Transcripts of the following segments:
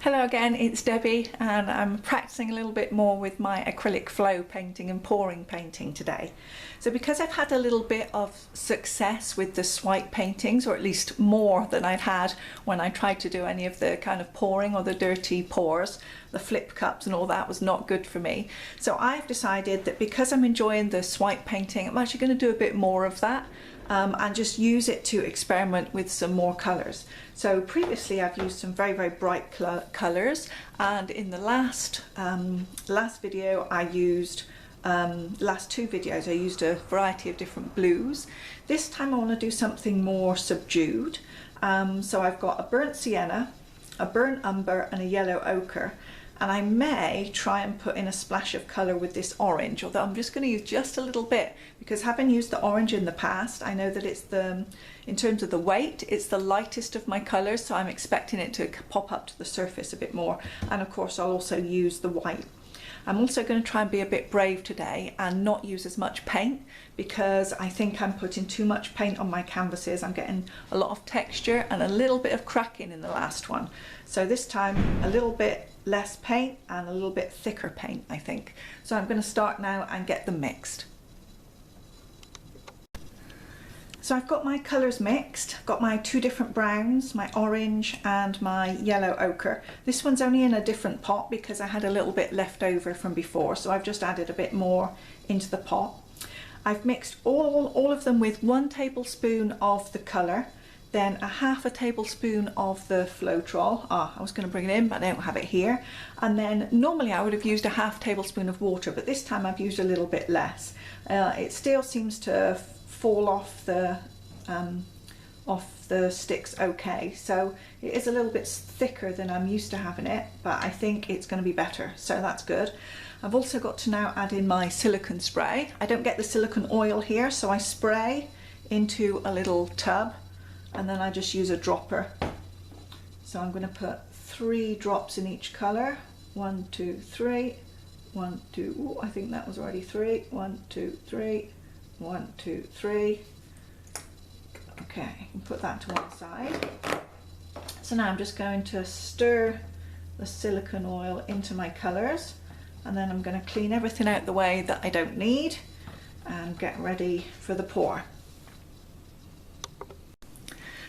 Hello again, it's Debbie and I'm practicing a little bit more with my acrylic flow painting and pouring painting today. So because I've had a little bit of success with the swipe paintings, or at least more than I've had when I tried to do any of the kind of pouring or the dirty pours, the flip cups and all that was not good for me. So I've decided that because I'm enjoying the swipe painting, I'm actually going to do a bit more of that. And just use it to experiment with some more colours. So previously I've used some very bright colours, and in the last video I used last two videos I used a variety of different blues. This time I want to do something more subdued. So I've got a burnt sienna, a burnt umber and a yellow ochre. And I may try and put in a splash of colour with this orange, although I'm just going to use just a little bit, because having used the orange in the past, I know that it's in terms of the weight, it's the lightest of my colours, so I'm expecting it to pop up to the surface a bit more. And of course I'll also use the white. I'm also going to try and be a bit brave today and not use as much paint, because I think I'm putting too much paint on my canvases. I'm getting a lot of texture and a little bit of cracking in the last one. So this time a little bit less paint and a little bit thicker paint, I think. So I'm going to start now and get them mixed. So I've got my colours mixed. I've got my two different browns, my orange and my yellow ochre. This one's only in a different pot because I had a little bit left over from before, so I've just added a bit more into the pot. I've mixed all of them with 1 tablespoon of the colour, then a half a tablespoon of the Floetrol. I was going to bring it in, but I don't have it here. And then normally I would have used a half tablespoon of water, but this time I've used a little bit less. It still seems to fall off the sticks okay, so it is a little bit thicker than I'm used to having it, but I think it's going to be better, so that's good. I've also got to now add in my silicone spray. I don't get the silicone oil here, so I spray into a little tub and then I just use a dropper. So I'm going to put 3 drops in each colour. 1, 2, 3. 1, 2. Ooh, I think that was already 3. 1, 2, 3. 1, 2, 3. Okay, put that to one side. So now I'm just going to stir the silicone oil into my colours, and then I'm going to clean everything out the way that I don't need and get ready for the pour.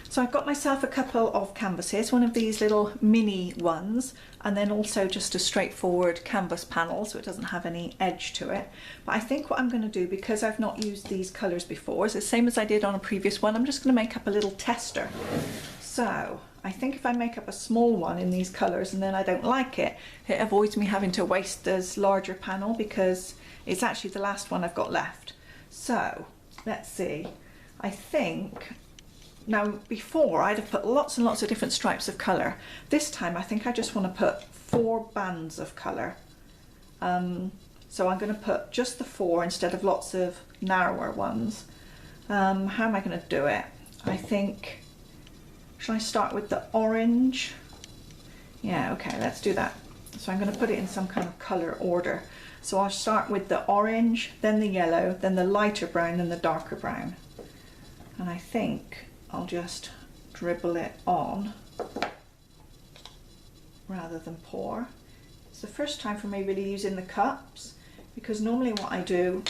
So I've got myself a couple of canvases, one of these little mini ones, and then also just a straightforward canvas panel, so it doesn't have any edge to it. But I think what I'm going to do, because I've not used these colours before, is the same as I did on a previous one. I'm just going to make up a little tester. So I think if I make up a small one in these colours and then I don't like it, it avoids me having to waste this larger panel, because it's actually the last one I've got left. So let's see, I think, now before I'd have put lots and lots of different stripes of colour. This time I think I just want to put 4 bands of colour. So I'm going to put just the 4 instead of lots of narrower ones. How am I going to do it? I think, shall I start with the orange? Yeah, okay, let's do that. So I'm going to put it in some kind of colour order. So I'll start with the orange, then the yellow, then the lighter brown, then the darker brown. And I think I'll just dribble it on rather than pour. It's the first time for me really using the cups, because normally what I do,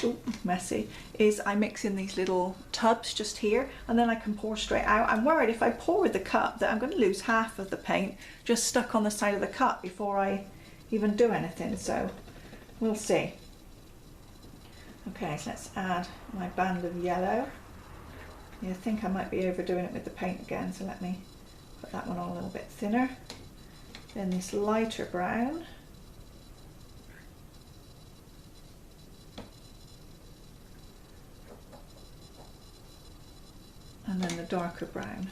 messy, is I mix in these little tubs just here and then I can pour straight out. I'm worried if I pour with the cup that I'm going to lose half of the paint just stuck on the side of the cup before I even do anything, so we'll see. Okay, so let's add my band of yellow. I think I might be overdoing it with the paint again, so let me put that one on a little bit thinner. Then this lighter brown. And then the darker brown.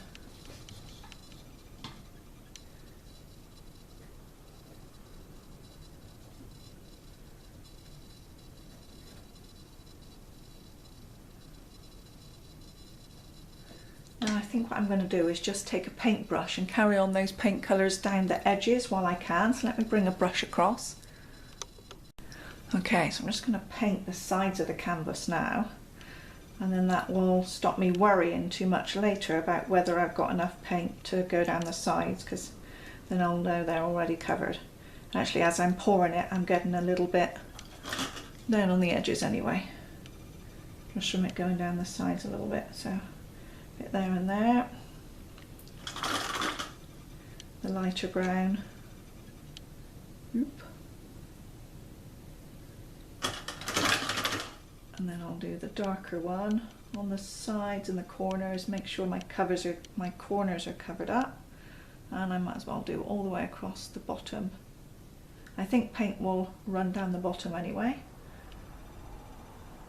Now I think what I'm going to do is just take a paintbrush and carry on those paint colours down the edges while I can. So let me bring a brush across. Okay, so I'm just going to paint the sides of the canvas now, and then that will stop me worrying too much later about whether I've got enough paint to go down the sides, because then I'll know they're already covered. Actually, as I'm pouring it, I'm getting a little bit down on the edges anyway, just from it going down the sides a little bit. So a bit there and there. The lighter brown. Oop. And then I'll do the darker one on the sides and the corners. Make sure my corners are covered up, and I might as well do all the way across the bottom. I think paint will run down the bottom anyway,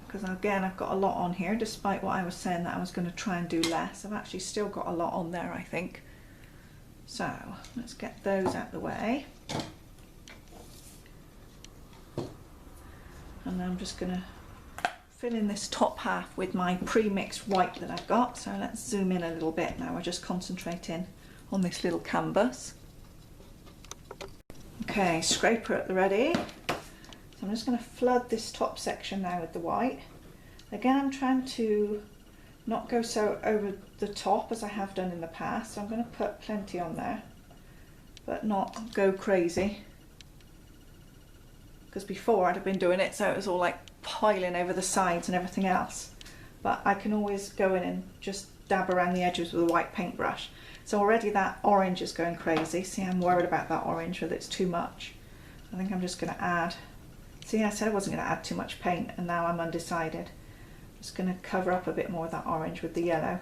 because again I've got a lot on here, despite what I was saying that I was going to try and do less. I've actually still got a lot on there, I think. So let's get those out the way. And I'm just going to fill in this top half with my pre-mixed white that I've got. So let's zoom in a little bit now. We're just concentrating on this little canvas. Okay, scraper at the ready. So I'm just going to flood this top section now with the white. Again, I'm trying to not go so over the top as I have done in the past. So I'm going to put plenty on there, but not go crazy. Because before I'd have been doing it so it was all like piling over the sides and everything else. But I can always go in and just dab around the edges with a white paintbrush. So already that orange is going crazy. See, I'm worried about that orange, whether it's too much. I think I'm just going to add, see, I said I wasn't going to add too much paint, and now I'm undecided. Just going to cover up a bit more of that orange with the yellow,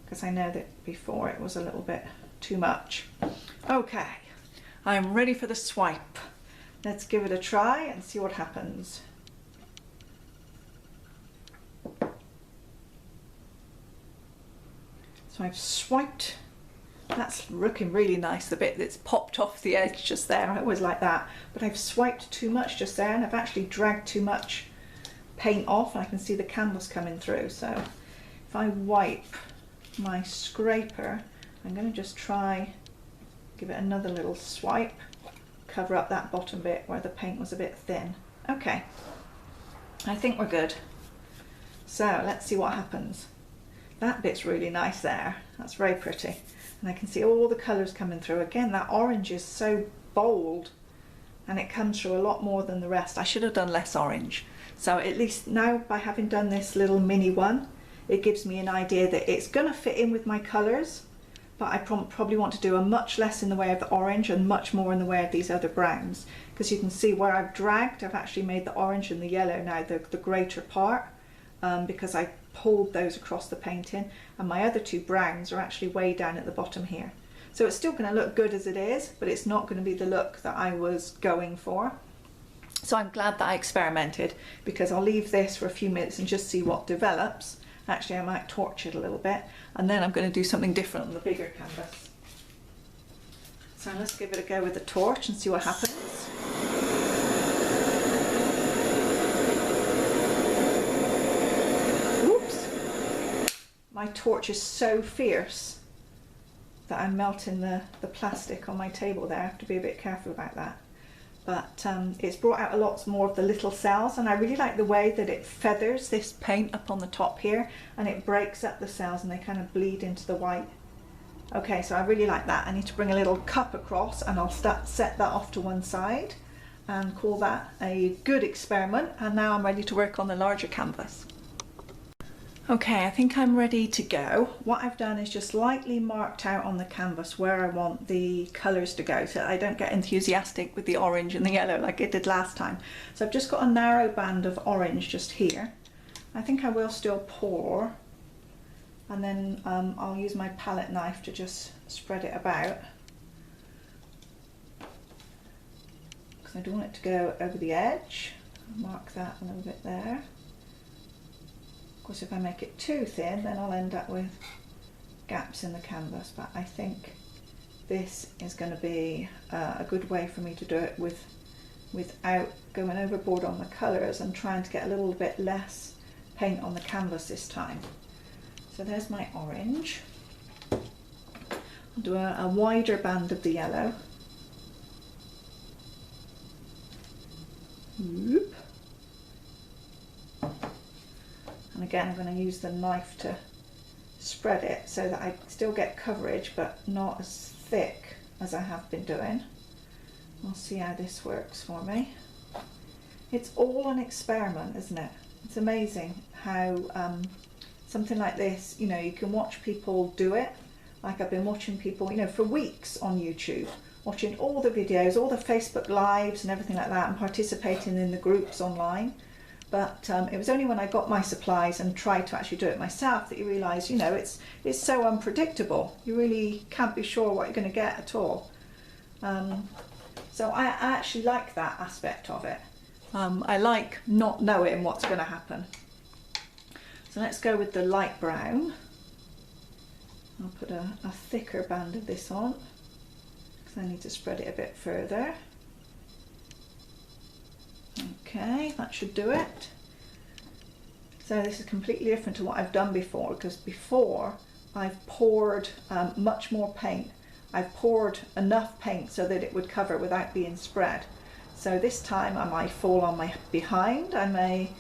because I know that before it was a little bit too much. Okay, I'm ready for the swipe. Let's give it a try and see what happens. So I've swiped. That's looking really nice, the bit that's popped off the edge just there. I always like that, but I've swiped too much just there, and I've actually dragged too much paint off, and I can see the canvas coming through. So if I wipe my scraper, I'm going to just try, give it another little swipe, cover up that bottom bit where the paint was a bit thin. Okay, I think we're good. So let's see what happens. That bit's really nice there. That's very pretty. And I can see all the colours coming through. Again, that orange is so bold, and it comes through a lot more than the rest. I should have done less orange. So at least now, by having done this little mini one, it gives me an idea that it's going to fit in with my colours, but I probably want to do a much less in the way of the orange and much more in the way of these other browns. Because you can see where I've dragged, I've actually made the orange and the yellow now the greater part, because I pulled those across the painting, and my other two browns are actually way down at the bottom here. So it's still going to look good as it is, but it's not going to be the look that I was going for. So I'm glad that I experimented, because I'll leave this for a few minutes and just see what develops. Actually, I might torch it a little bit, and then I'm going to do something different on the bigger canvas. So let's give it a go with the torch and see what happens. My torch is so fierce that I'm melting the plastic on my table there. I have to be a bit careful about that. But it's brought out a lot more of the little cells, and I really like the way that it feathers this paint up on the top here, and it breaks up the cells and they kind of bleed into the white. Okay, so I really like that. I need to bring a little cup across, and I'll set that off to one side and call that a good experiment. And now I'm ready to work on the larger canvas. Okay, I think I'm ready to go. What I've done is just lightly marked out on the canvas where I want the colours to go, so I don't get enthusiastic with the orange and the yellow like I did last time. So I've just got a narrow band of orange just here. I think I will still pour, and then I'll use my palette knife to just spread it about, because I don't want it to go over the edge. Mark that a little bit there. Of course, if I make it too thin, then I'll end up with gaps in the canvas, but I think this is going to be a good way for me to do it without going overboard on the colours and trying to get a little bit less paint on the canvas this time. So there's my orange. I'll do a wider band of the yellow. Whoop. And again, I'm going to use the knife to spread it so that I still get coverage, but not as thick as I have been doing. We'll see how this works for me. It's all an experiment, isn't it? It's amazing how something like this, you know, you can watch people do it. Like I've been watching people, you know, for weeks on YouTube, watching all the videos, all the Facebook lives and everything like that, and participating in the groups online. But it was only when I got my supplies and tried to actually do it myself that you realise, you know, it's so unpredictable. You really can't be sure what you're going to get at all. So I actually like that aspect of it. I like not knowing what's going to happen. So let's go with the light brown. I'll put a thicker band of this on because I need to spread it a bit further. Okay, that should do it. So this is completely different to what I've done before, because before I've poured much more paint. I've poured enough paint so that it would cover without being spread. So this time I might fall on my behind. I may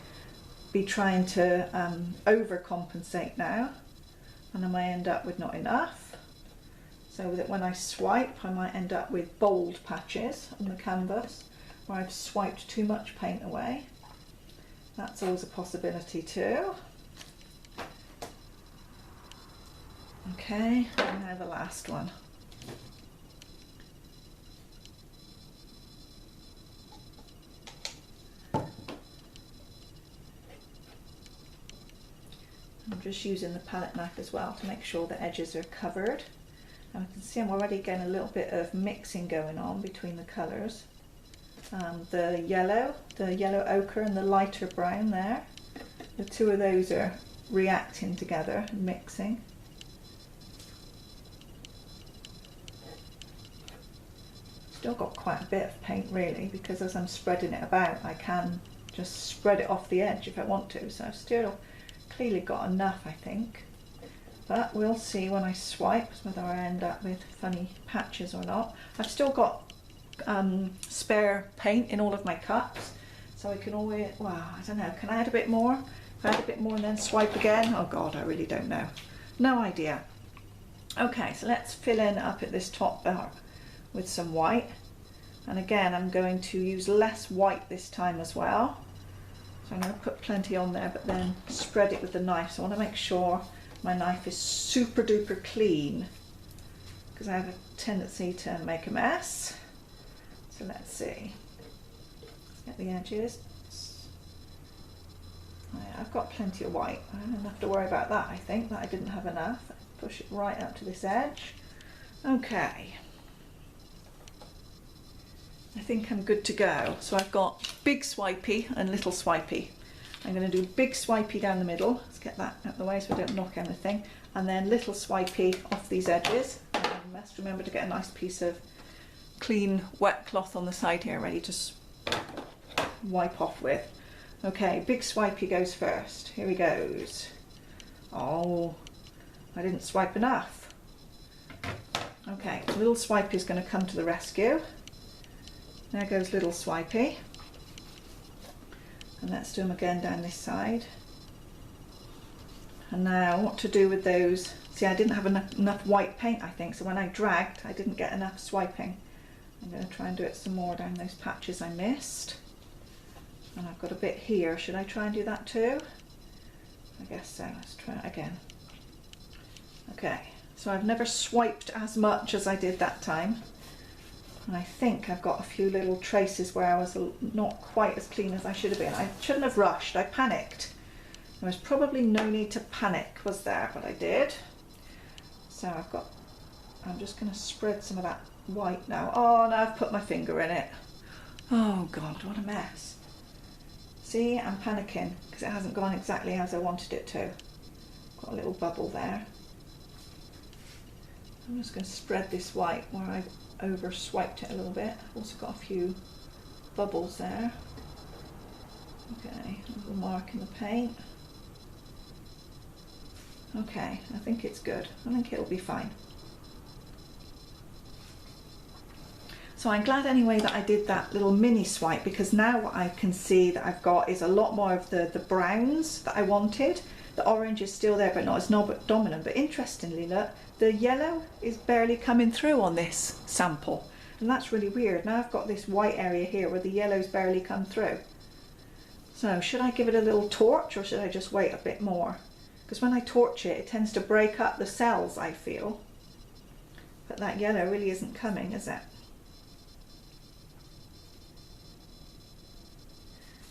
be trying to overcompensate now, and I may end up with not enough. So that when I swipe, I might end up with bold patches on the canvas where I've swiped too much paint away. That's always a possibility too. Okay, and now the last one. I'm just using the palette knife as well to make sure the edges are covered. And I can see I'm already getting a little bit of mixing going on between the colours. The yellow ochre and the lighter brown there. The two of those are reacting together and mixing. Still got quite a bit of paint really, because as I'm spreading it about I can just spread it off the edge if I want to, so I've still clearly got enough, I think. But we'll see when I swipe whether I end up with funny patches or not. I've still got spare paint in all of my cups, so I can always, well, I don't know, can I add a bit more? If I add a bit more and then swipe again? Oh God, I really don't know. No idea. Okay, so let's fill in up at this top bar with some white. And again, I'm going to use less white this time as well. So I'm going to put plenty on there, but then spread it with the knife. So I want to make sure my knife is super duper clean, because I have a tendency to make a mess. So let's see. Let's get the edges. Oh yeah, I've got plenty of white. I don't have to worry about that, I think, that I didn't have enough. Push it right up to this edge. Okay. I think I'm good to go. So I've got big swipey and little swipey. I'm going to do big swipey down the middle. Let's get that out of the way so I don't knock anything. And then little swipey off these edges. And I must remember to get a nice piece of clean wet cloth on the side here ready to wipe off with. Okay, big swipey goes first. Here he goes. Oh, I didn't swipe enough. Okay, little swipey is going to come to the rescue. There goes little swipey. And let's do them again down this side. And now what to do with those? See, I didn't have enough white paint, I think, so when I dragged I didn't get enough swiping. I'm going to try and do it some more down those patches I missed. And I've got a bit here. Should I try and do that too? I guess so. Let's try it again. Okay, so I've never swiped as much as I did that time. And I think I've got a few little traces where I was not quite as clean as I should have been. I shouldn't have rushed. I panicked. There was probably no need to panic, was there? But I did. So I'm just going to spread some of that white now. Oh, now I've put my finger in it. Oh God, what a mess. See, I'm panicking because it hasn't gone exactly as I wanted it to. Got a little bubble there. I'm just going to spread this white where I over swiped it a little bit. I've also got a few bubbles there. Okay, a little mark in the paint. Okay, I think it's good. I think it'll be fine. So I'm glad anyway that I did that little mini swipe, because now what I can see that I've got is a lot more of the browns that I wanted. The orange is still there but not as dominant, but interestingly look, the yellow is barely coming through on this sample, and that's really weird. Now I've got this white area here where the yellow's barely come through. So should I give it a little torch, or should I just wait a bit more? Because when I torch it, it tends to break up the cells, I feel. But that yellow really isn't coming, is it?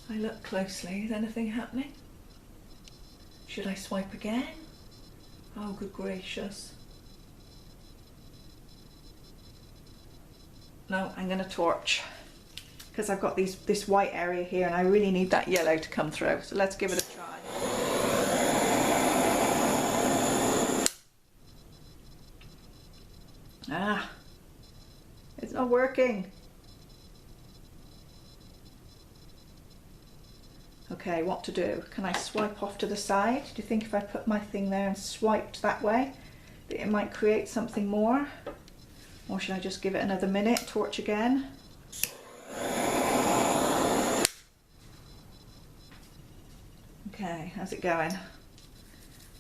I look closely. Is anything happening? Should I swipe again? Oh, good gracious. No, I'm going to torch, because I've got this white area here and I really need that yellow to come through. So let's give it a try. Ah, it's not working. Okay, what to do? Can I swipe off to the side? Do you think if I put my thing there and swiped that way, that it might create something more? Or should I just give it another minute, torch again? Okay, how's it going?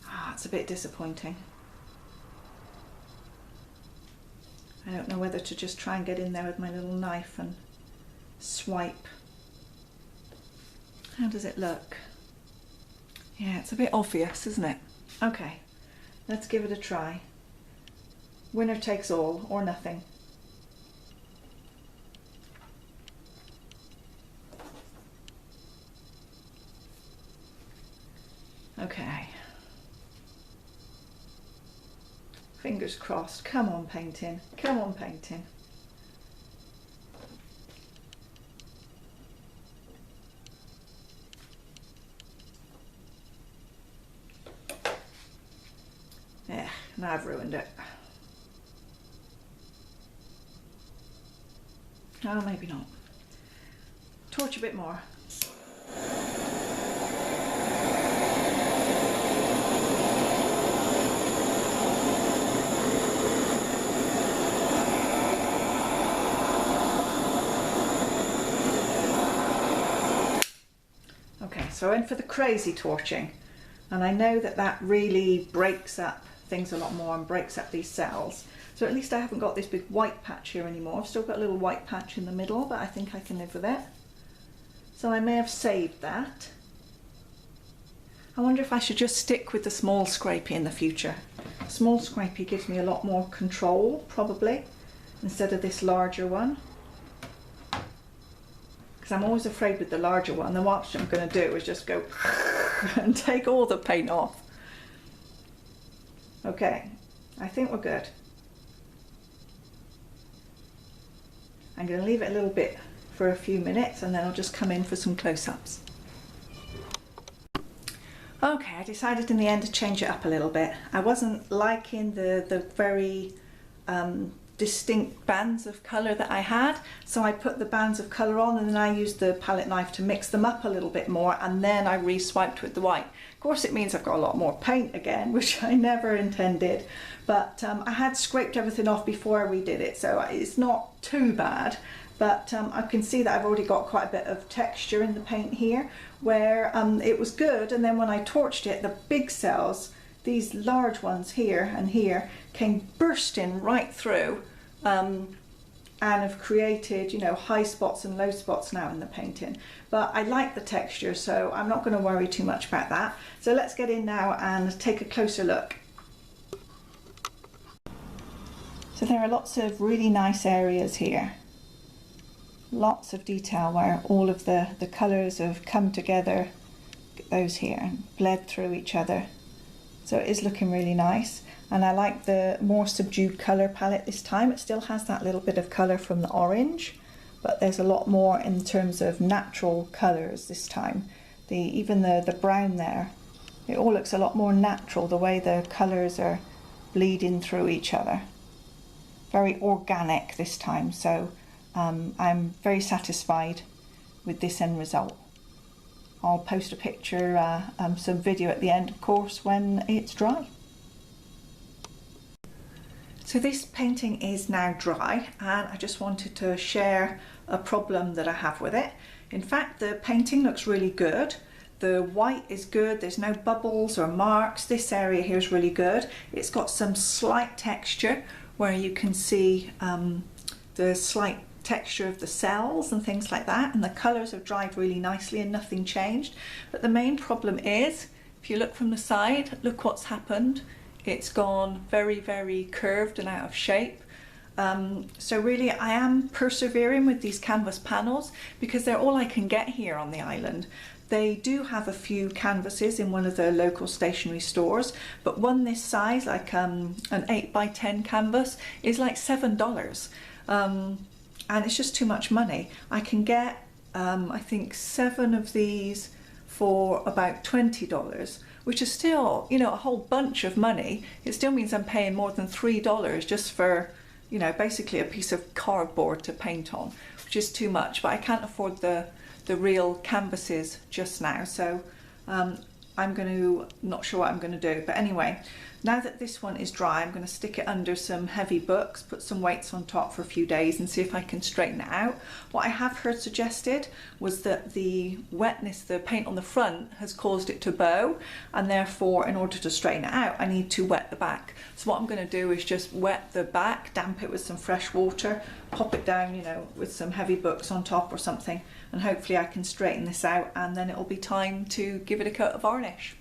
Ah, it's a bit disappointing. I don't know whether to just try and get in there with my little knife and swipe. How does it look? Yeah, it's a bit obvious, isn't it? Okay, let's give it a try. Winner takes all, or nothing. Okay. Fingers crossed. Come on, painting. Come on, painting. Yeah, now I've ruined it. Oh, maybe not. Torch a bit more. Okay, so in for the crazy torching. And I know that that really breaks up things a lot more and breaks up these cells. So at least I haven't got this big white patch here anymore. I've still got a little white patch in the middle, but I think I can live with it. So I may have saved that. I wonder if I should just stick with the small scrapie in the future. Small scrapie gives me a lot more control, probably, instead of this larger one. Because I'm always afraid with the larger one, then what I'm going to do is just go and take all the paint off. Okay, I think we're good. I'm going to leave it a little bit for a few minutes and then I'll just come in for some close-ups. Okay, I decided in the end to change it up a little bit. I wasn't liking the very distinct bands of colour that I had, so I put the bands of colour on and then I used the palette knife to mix them up a little bit more, and then I re-swiped with the white. Of course it means I've got a lot more paint again, which I never intended, but I had scraped everything off before I redid it, so it's not too bad. But I can see that I've already got quite a bit of texture in the paint here, where it was good, and then when I torched it, the big cells, these large ones here and here, came bursting right through and have created, you know, high spots and low spots now in the painting. But I like the texture, so I'm not going to worry too much about that. So let's get in now and take a closer look. So there are lots of really nice areas here. Lots of detail where all of the colours have come together, those here, and bled through each other. So it is looking really nice, and I like the more subdued colour palette this time. It still has that little bit of colour from the orange, but there's a lot more in terms of natural colours this time. Even the brown there, it all looks a lot more natural, the way the colours are bleeding through each other. Very organic this time, so I'm very satisfied with this end result. I'll post a picture, some video at the end, of course, when it's dry. So this painting is now dry, and I just wanted to share a problem that I have with it. In fact, the painting looks really good. The white is good, there's no bubbles or marks. This area here is really good. It's got some slight texture where you can see the slight texture of the cells and things like that, and the colours have dried really nicely and nothing changed. But the main problem is, if you look from the side, look what's happened. It's gone very, very curved and out of shape. So really I am persevering with these canvas panels because they're all I can get here on the island. They do have a few canvases in one of the local stationery stores, but one this size, like an 8x10 canvas, is like $7. And it's just too much money. I can get, I think, 7 of these for about $20, which is still, you know, a whole bunch of money. It still means I'm paying more than $3 just for, you know, basically a piece of cardboard to paint on, which is too much. But I can't afford the real canvases just now, so not sure what I'm going to do. But anyway, now that this one is dry, I'm going to stick it under some heavy books, put some weights on top for a few days and see if I can straighten it out. What I have heard suggested was that the wetness, the paint on the front, has caused it to bow, and therefore in order to straighten it out I need to wet the back. So what I'm going to do is just wet the back, damp it with some fresh water, pop it down, you know, with some heavy books on top or something, and hopefully I can straighten this out, and then it'll be time to give it a coat of varnish.